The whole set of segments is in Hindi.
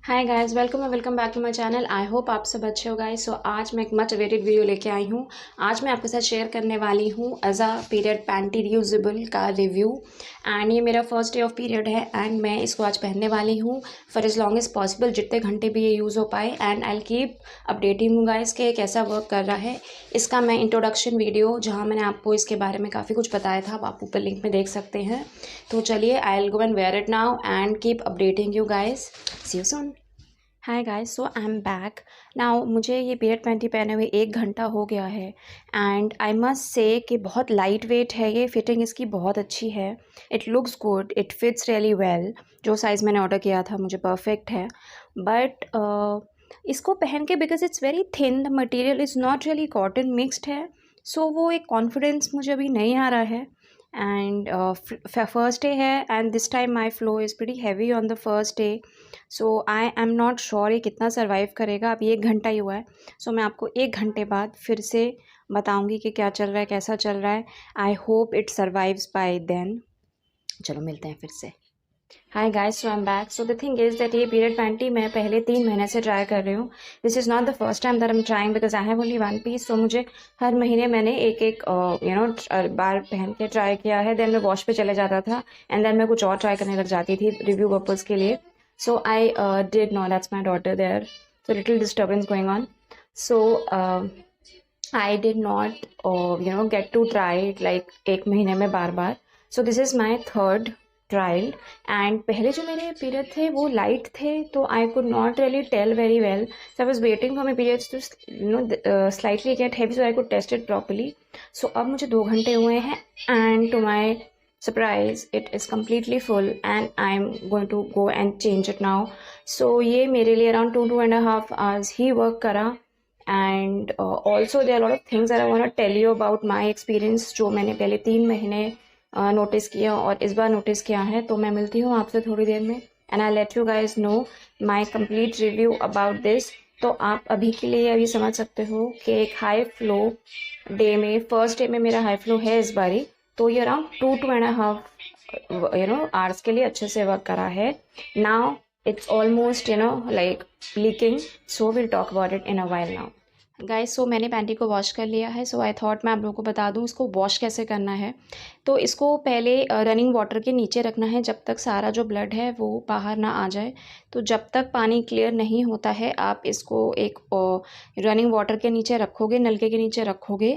Hi guys, welcome back to my channel. I hope आप सब अच्छे हो गाइस। सो आज मैं एक मच अवेटेड वीडियो लेके आई हूँ। आज मैं आपके साथ शेयर करने वाली हूँ अज़ा पीरियड पैंटी रियूजेबल का रिव्यू। एंड ये मेरा फर्स्ट डे ऑफ पीरियड है एंड मैं इसको आज पहनने वाली हूँ for as long as possible, जितने घंटे भी ये यूज़ हो पाए। एंड आई कीप अपडेटिंग हूँ गाइस कि कैसा वर्क कर रहा है। इसका मैं इंट्रोडक्शन वीडियो, जहाँ मैंने आपको इसके बारे में काफ़ी कुछ बताया था, आप ऊपर लिंक में देख सकते हैं। तो चलिए, I will go and wear it now and keep updating you guys. See you soon. Hi guys, so I am back now. मुझे ये पीरियड पैंटी पहने हुए 1 घंटा हो गया है एंड आई मस्ट से कि बहुत लाइट वेट है ये। फिटिंग इसकी बहुत अच्छी है। It looks good, it fits really well. जो साइज़ मैंने ऑर्डर किया था मुझे परफेक्ट है। बट इसको पहन के, because it's very thin, the material is not really cotton, mixed है। सो वो एक कॉन्फिडेंस मुझे अभी नहीं आ रहा है। एंड फर्स्ट डे है and this time my flow is pretty heavy on the first day. So I am not sure ये कितना सर्वाइव करेगा। अभी 1 घंटा ही हुआ है। सो मैं आपको 1 घंटे बाद फिर से बताऊंगी कि क्या चल रहा है, कैसा चल रहा है। I hope it survives by then. चलो मिलते हैं फिर से। Hi guys, so I am back. So the thing is that ये पीरियड पैंटी मैं पहले 3 महीने से ट्राई कर रही हूँ। This is not the first time that I am trying, because I have only one piece. So मुझे हर महीने मैंने एक एक बार पहन के ट्राई किया है। देन मैं वॉश पे चले जाता था एंड देन मैं कुछ और ट्राई करने लग जाती थी रिव्यू पर्पज़ के लिए। So I did know that's my daughter there. So little disturbance going on. So I did not, get to try it like 1 महीने में बार बार. So this is my third trial. And पहले जो मेरे पीरियड थे वो लाइट थे, तो I could not really tell very well. So I was waiting for my periods to slightly get heavy so I could test it properly. So अब मुझे 2 घंटे हुए हैं and to my surprise it is completely full and I'm going to go and change it now. So ये मेरे लिए around 2.5 hours ही work करा। and also there are a lot of things that I want to tell you about my experience, जो मैंने पहले 3 महीने नोटिस किया और इस बार नोटिस किया है। तो मैं मिलती हूँ आपसे थोड़ी देर में and I let you guys know my complete review about this. तो आप अभी के लिए अभी समझ सकते हो कि एक हाई फ्लो डे में, फर्स्ट डे में मेरा हाई फ्लो है इस बारी। तो ये अराउंड 2.5 आवर्स के लिए अच्छे से वर्क करा है। Now it's almost like leaking, so will talk about it in a while now guys. So मैंने पैंटी को वॉश कर लिया है। सो आई थॉट मैं आप लोगों को बता दूं इसको वॉश कैसे करना है। तो इसको पहले रनिंग वाटर के नीचे रखना है जब तक सारा जो ब्लड है वो बाहर ना आ जाए। तो जब तक पानी क्लियर नहीं होता है आप इसको एक रनिंग वाटर के नीचे रखोगे, नलके के नीचे रखोगे।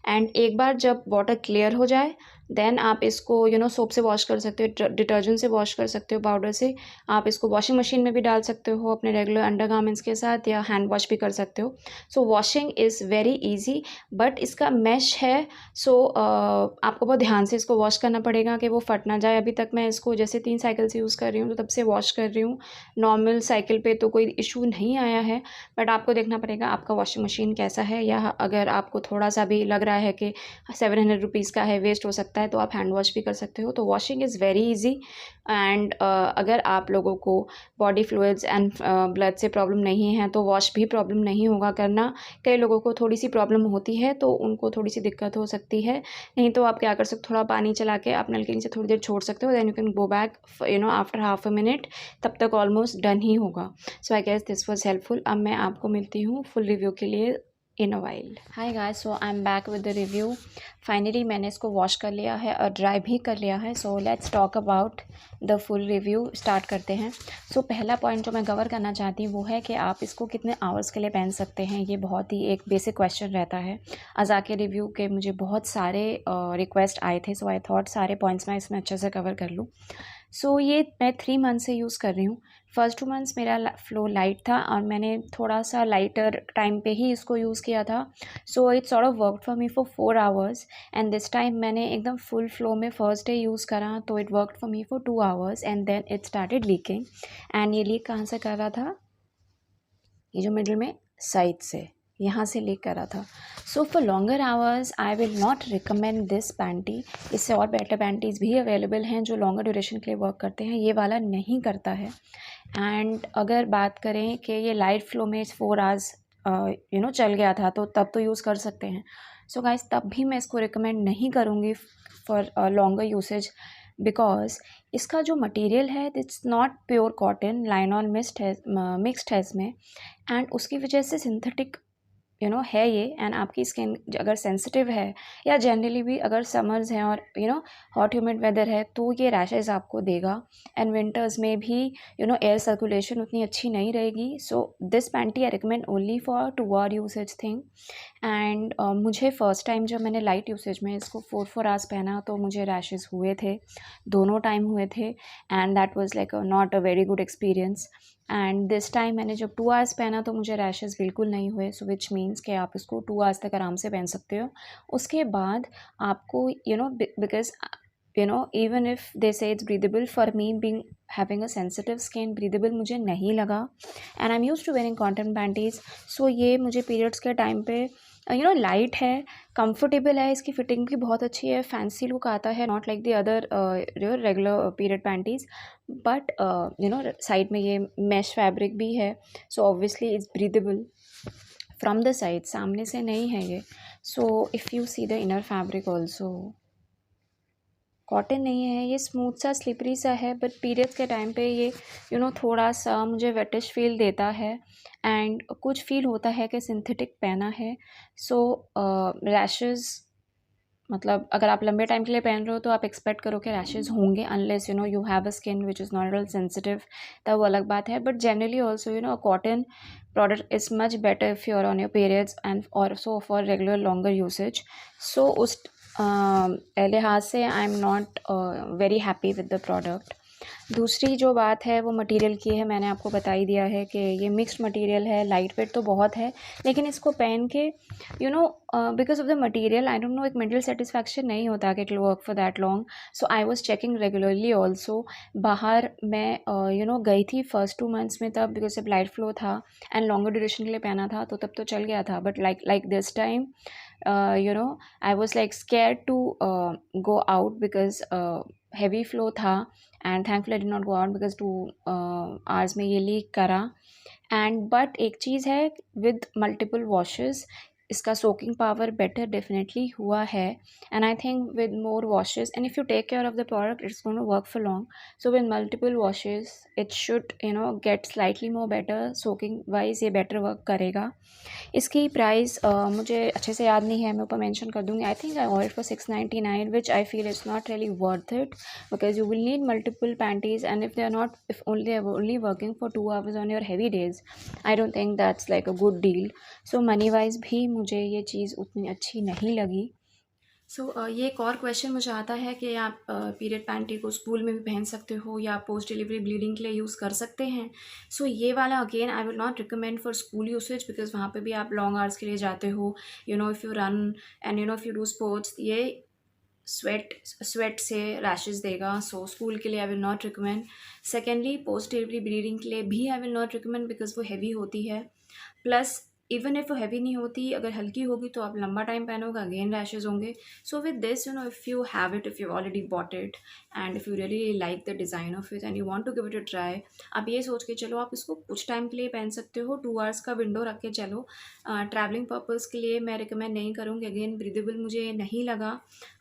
एंड एक बार जब वाटर क्लियर हो जाए देन आप इसको सोप से वॉश कर सकते हो, डिटर्जेंट से वॉश कर सकते हो, पाउडर से। आप इसको वॉशिंग मशीन में भी डाल सकते हो अपने रेगुलर अंडरगारमेंट्स के साथ, या हैंड वॉश भी कर सकते हो। So washing is very easy, but इसका मैश है। सो आपको बहुत ध्यान से इसको वॉश करना पड़ेगा कि वो फट ना जाए। अभी तक मैं इसको जैसे 3 साइकिल से यूज़ कर रही हूँ, तो तब से वॉश कर रही हूँ। नॉर्मल साइकिल पे तो कोई इशू नहीं आया है, बट आपको देखना पड़ेगा आपका वॉशिंग मशीन कैसा है, या अगर आपको थोड़ा सा भी लग रहा है कि 700 रुपीज़ का है, वेस्ट हो सकता है, तो आप हैंड वॉश भी कर सकते हो। तो washing is very easy. And अगर आप लोगों को बॉडी फ्लूइड्स एंड ब्लड से प्रॉब्लम नहीं है तो वॉश भी प्रॉब्लम नहीं होगा करना। कई लोगों को थोड़ी सी प्रॉब्लम होती है तो उनको थोड़ी सी दिक्कत हो सकती है। नहीं तो आप क्या कर सकते हो, थोड़ा पानी चला के आप नल के नीचे थोड़ी देर छोड़ सकते हो। Then you can go back after half a minute, तब तक ऑलमोस्ट डन ही होगा। So I guess this was helpful. अब मैं आपको मिलती हूँ फुल रिव्यू के लिए in a while. Hi guys, so I am back with the review. Finally मैंने इसको वॉश कर लिया है और ड्राई भी कर लिया है। So let's talk about the full review. Start करते हैं। सो पहला पॉइंट जो मैं कवर करना चाहती हूँ वो है कि आप इसको कितने आवर्स के लिए पहन सकते हैं। ये बहुत ही एक बेसिक क्वेश्चन रहता है। अज़ा के रिव्यू के मुझे बहुत सारे रिक्वेस्ट आए थे, सो आई थॉट सारे पॉइंट्स मैं इसमें अच्छे से कवर कर लूँ। सो ये मैं 3 मंथ से यूज़ कर रही हूँ। फर्स्ट 2 मंथ्स मेरा फ्लो लाइट था और मैंने थोड़ा सा लाइटर टाइम पे ही इसको यूज़ किया था। So it sort of worked for me for 4 hours and this time मैंने एकदम फुल फ्लो में फर्स्ट डे यूज़ करा, तो it worked for me for 2 hours and then it started leaking. And ये लीक कहाँ से कर रहा था, ये जो मिडिल में साइड से, यहाँ से लीक कर रहा था। So for longer hours I will not recommend this panty. इससे और बेटर पैंटीज़ भी अवेलेबल हैं जो लॉन्गर ड्यूरेशन के लिए वर्क करते हैं, ये वाला नहीं करता है। एंड अगर बात करें कि ये लाइट फ्लो में 4 आवर्स चल गया था, तो तब तो यूज़ कर सकते हैं। सो गाइस, तब भी मैं इसको रिकमेंड नहीं करूँगी फॉर लॉन्गर यूसेज। बिकॉज इसका जो मटेरियल है it's not pure cotton, linen mixed है इसमें, एंड उसकी वजह से सिंथेटिक है ये। एंड आपकी स्किन अगर सेंसिटिव है या जनरली भी अगर समर्स हैं और हॉट ह्यूमिड वेदर है तो ये रैशेज़ आपको देगा। एंड विंटर्स में भी एयर सर्कुलेशन उतनी अच्छी नहीं रहेगी। So this panty I recommend only for two hour usage thing. And मुझे फ़र्स्ट टाइम जब मैंने लाइट यूसेज में इसको 4 आवर्स पहना तो मुझे रैशेज़ हुए थे, दोनों टाइम हुए थे, and that was like not a very good experience. And this time मैंने जब 2 आवर्स पहना तो मुझे रैशेज़ बिल्कुल नहीं हुए। सो विच मीन्स कि आप इसको 2 आवर्स तक आराम से पहन सकते हो। उसके बाद आपको because even if they say it's breathable, for me being having a sensitive skin, breathable मुझे नहीं लगा। And I am used to wearing cotton panties. So ये मुझे पीरियड्स के टाइम पे लाइट है, कंफर्टेबल है, इसकी फिटिंग भी बहुत अच्छी है, फैंसी लुक आता है, not like the other regular period panties. But side में ये मैश फैब्रिक भी है, so obviously it's breathable from the side, सामने से नहीं है ये। So if you see the inner fabric also, cotton नहीं है ये, स्मूथ सा स्लिपरी सा है, बट पीरियड्स के टाइम पे ये थोड़ा सा मुझे वेटिश फील देता है। एंड कुछ फील होता है कि सिंथेटिक पहना है। सो रैशेज़, मतलब अगर आप लंबे टाइम के लिए पहन रहे हो तो आप एक्सपेक्ट करो कि रैशेज़ होंगे, unless you have a skin which is not real sensitive, तब वो अलग बात है। But generally also a cotton product is much better if you are on your periods and also for regular longer usage. So उस लिहाज से I am not very happy with the product. दूसरी जो बात है वो मटेरियल की है, मैंने आपको बता ही दिया है कि ये मिक्स्ड मटेरियल है, लाइट वेट तो बहुत है, लेकिन इसको पहन के because of the material I don't know, एक मेंटल सेटिस्फैक्शन नहीं होता कि it will work for that long. So I was checking regularly also. बाहर मैं गई थी फर्स्ट 2 मंथ्स में, तब बिकॉज जब लाइट फ्लो था एंड लॉन्गर ड्यूरेशन के लिए पहना था तो तब तो चल गया था। But like this time I was like scared to go out because heavy flow था, and thankfully I did not go out because 2 hours में ये लीक करा। एंड बट एक चीज़ है, विद मल्टीपल वॉशेस इसका सोकिंग पावर बेटर डेफिनेटली हुआ है। And I think with more washes and if you take care of the product it's going to work for long. So with multiple washes it should get slightly more better, soaking wise ये बेटर वर्क करेगा। इसकी प्राइस मुझे अच्छे से याद नहीं है, मैं ऊपर मेंशन कर दूँगी। I think I order for 699 which I feel it's not really worth it, because you will need multiple panties and if they are not, if only are only working for 2 hours on your heavy days, I don't think that's like a good deal. So money wise भी मुझे ये चीज़ उतनी अच्छी नहीं लगी। ये एक और क्वेश्चन मुझे आता है कि आप पीरियड पैंटी को स्कूल में भी पहन सकते हो या पोस्ट डिलीवरी ब्लीडिंग के लिए यूज़ कर सकते हैं। ये वाला again I will not recommend for school usage, because वहाँ पे भी आप लॉन्ग आवर्स के लिए जाते हो, if you run and if you do sports, ये स्वेट से रैशेज़ देगा। सो स्कूल के लिए I will not recommend. Secondly, post delivery bleeding के लिए भी I will not recommend because वो हैवी होती है। प्लस इवन इफ वो हैवी नहीं होती, अगर हल्की होगी तो आप लंबा टाइम पहनोगे, अगेन रैशेज होंगे। So with this if you have it, if you already bought it and if you really like the design of it and you want to give it a try, आप ये सोच के चलो आप इसको कुछ टाइम के लिए पहन सकते हो, 2 आवर्स का विंडो रख के चलो। ट्रैवलिंग पर्पज़ के लिए मैं रिकमेंड नहीं करूँगी। अगेन ब्रीदेबल मुझे नहीं लगा,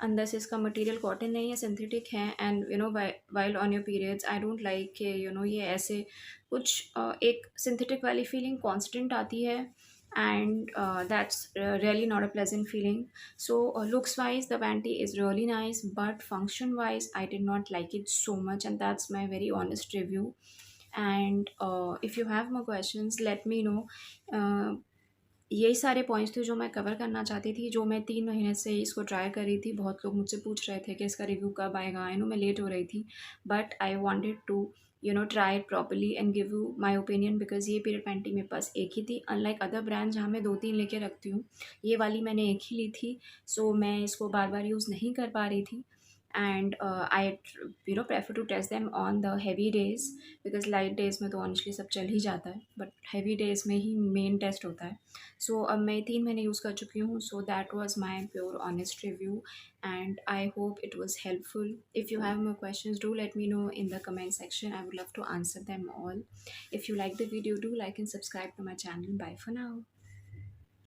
अंदर से इसका मटेरियल कॉटन नहीं है, सिंथेटिक है। And while on your periods I don't like कि ये ऐसे कुछ एक सिंथेटिक वाली फीलिंग कॉन्स्टेंट आती है, and that's really not a pleasant feeling. Looks wise the panty is really nice, but function wise I did not like it so much, and that's my very honest review. And if you have more questions let me know. यही सारे पॉइंट्स थे जो मैं कवर करना चाहती थी, जो मैं 3 महीने से इसको ट्राई कर रही थी। बहुत लोग मुझसे पूछ रहे थे कि इसका रिव्यू कब आएगा, आई नो मैं लेट हो रही थी, but I wanted to try it properly and give you my opinion, because ये पीरियड पैंटी मेरे पास एक ही थी। अनलाइक अदर ब्रांड जहाँ मैं 2-3 लेके रखती हूँ, ये वाली मैंने एक ही ली थी। मैं इसको बार बार यूज़ नहीं कर पा रही थी। And I prefer to test them on the heavy days, because light days में तो ऑनेस्टली सब चल ही जाता है, बट हैवी डेज में ही मेन टेस्ट होता है। अब मैं 3 महीने यूज़ कर चुकी हूँ। That was my pure honest review and I hope it was helpful. If you have more questions, do let me know in the comment section. I would love to answer them all. If you like the video, do like and subscribe to my channel. Bye for now.